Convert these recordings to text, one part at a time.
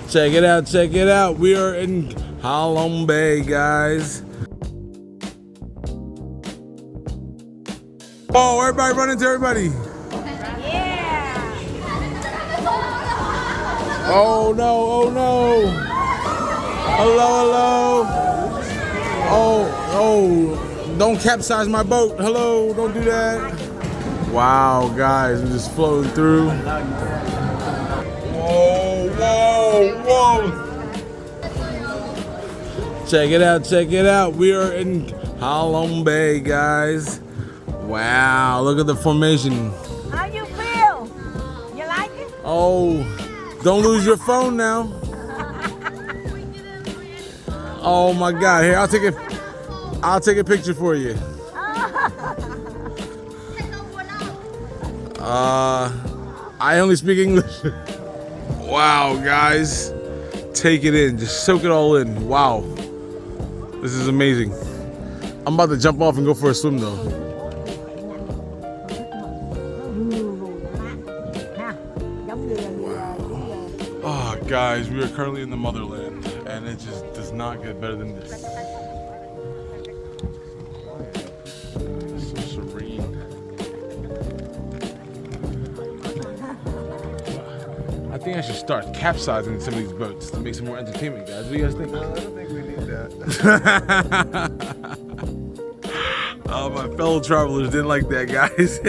Check it out, check it out. We are in Halong Bay, guys. Oh, everybody run into everybody. Yeah. Oh no, oh no. Hello, hello. Oh, don't capsize my boat. Hello, don't do that. Wow, guys, we're just floating through. Whoa, whoa, whoa. Check it out, check it out. We are in Halong Bay, guys. Wow, look at the formation. How you feel? You like it? Oh, don't lose your phone now. Oh my God, here, I'll take a picture for you. I only speak English. Wow, guys. Take it in, just soak it all in. Wow. This is amazing. I'm about to jump off and go for a swim though. Wow. Oh, guys, we are currently in the motherland and it just does not get better than this. It's so serene. I think I should start capsizing some of these boats to make some more entertainment, guys. What do you guys think? No, I don't think we need that. Oh, my fellow travelers didn't like that, guys.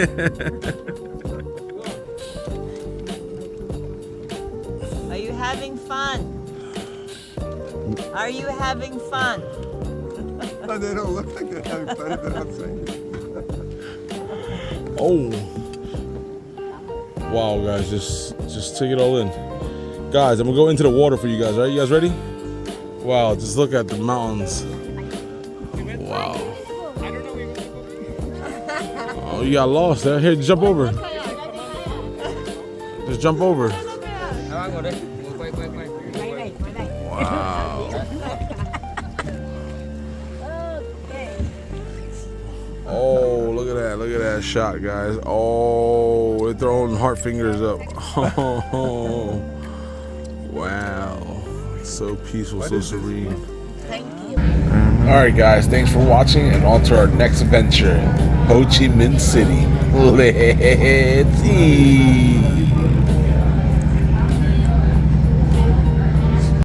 Are you having fun? Are you having fun? No, they don't look like they're having fun if they're not saying it. Oh. Wow, guys, just take it all in. Guys, I'm gonna go into the water for you guys, right? You guys ready? Wow, just look at the mountains. Wow. Oh, you got lost there. Here, jump over. Just jump over. Wow. Oh, look at that shot, guys. Oh, they're throwing heart fingers up. Oh, wow. So peaceful, so serene. Thank you. Alright guys, thanks for watching and on to our next adventure, Ho Chi Minh City. Let's eat.